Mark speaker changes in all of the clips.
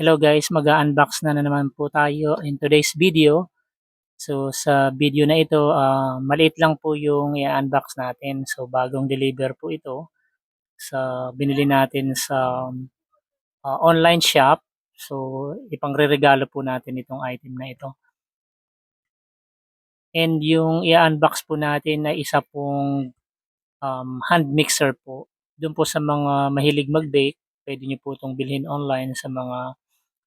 Speaker 1: Hello guys, mag-a-unbox na naman po tayo in today's video. So sa video na ito, maliit lang po yung i-unbox natin. So bagong deliver po ito sa binili natin sa online shop. So ipangreregalo po natin itong item na ito. And yung i-unbox po natin na isa pong hand mixer po. Doon po sa mga mahilig mag-bake, pwede nyo po itong bilhin online sa mga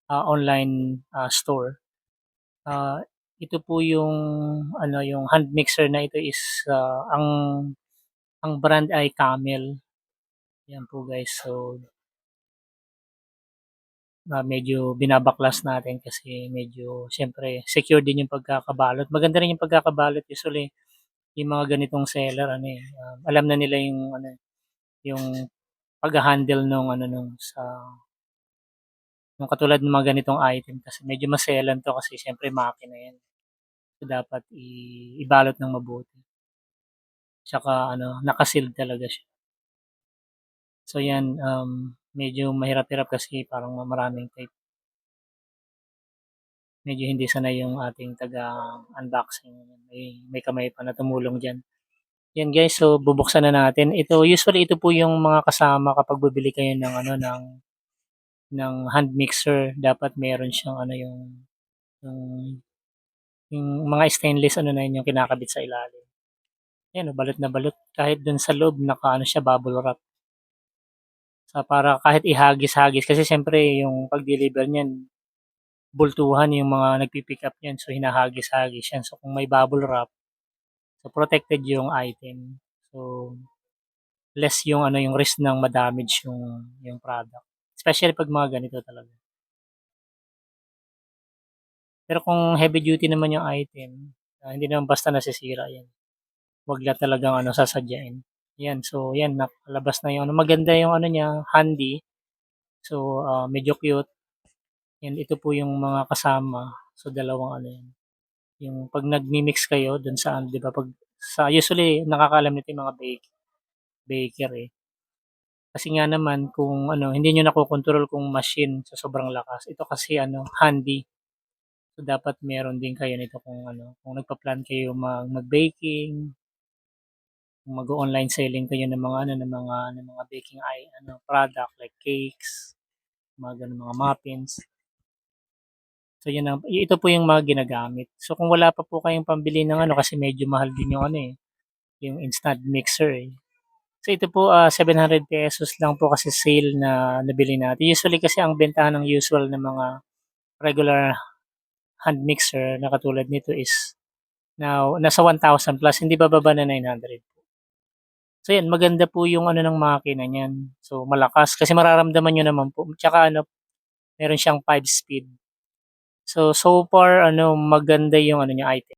Speaker 1: online store. Ah, ito po yung yung hand mixer na ito is, ang brand ay Camel, 'yan po guys. So, medyo binabaklas natin kasi medyo siyempre secure din yung pagkakabalot. Maganda rin yung pagkakabalot usually yung mga ganitong seller alam na nila yung yung pagha-handle nung sa nung katulad ng mga ganitong item kasi medyo maselan 'to kasi siyempre makina 'yan. So, dapat ibalot ng mabuti. Tsaka naka-sealed talaga siya. So 'yan, medyo mahirap-hirap kasi parang maraming tape. Medyo hindi sanay yung ating taga-unboxing. May kamay pa na tumulong diyan. 'Yan guys, so bubuksan na natin. Ito po yung mga kasama kapag bibili kayo ng ng hand mixer. Dapat meron siyang yung yung mga stainless na yun yung kinakabit sa ilalim. Ayan oh, balot na balot. Kahit dun sa loob siya, bubble wrap. Para kahit ihagis-hagis kasi siyempre yung pag-deliver niyan bultuhan yung mga nagpi-pick up niyan, so hinahagis-hagis yan. So kung may bubble wrap, so protected yung item. So less yung yung risk ng ma-damage yung product. Especially pag mga ganito talaga. Pero kung heavy duty naman yung item, hindi naman basta nasisira yan. Wag lang talagang sasadyain. Yan, so yan nakalabas na yung maganda yung niya, handy. So medyo cute. Yan, ito po yung mga kasama. So dalawang yan. Yung 'pag nagmi-mix kayo dun sa 'di ba 'pag usually nakakaalam nito yung mga baker, eh. Kasi nga naman kung hindi niyo nakokontrol kung machine sa sobrang lakas. Ito kasi handy. So dapat meron din kayo nito kung nagpa-plan kayo mag-baking, kung mag-o-online selling kayo ng mga ng mga baking product like cakes, mga gano'ng mga muffins. So yun ito po yung mga ginagamit. So kung wala pa po kayong pambili ng kasi medyo mahal din yung yung instant mixer, eh. So ito po, ₱700 lang po kasi sale na nabili natin. Usually kasi ang bentahan ng usual na mga regular hand mixer na katulad nito is nasa 1,000 plus, hindi bababa na 900. So yan, maganda po yung ng makina niyan. So malakas kasi mararamdaman niyo naman po. Tsaka meron siyang 5 speed. So far maganda yung niya item.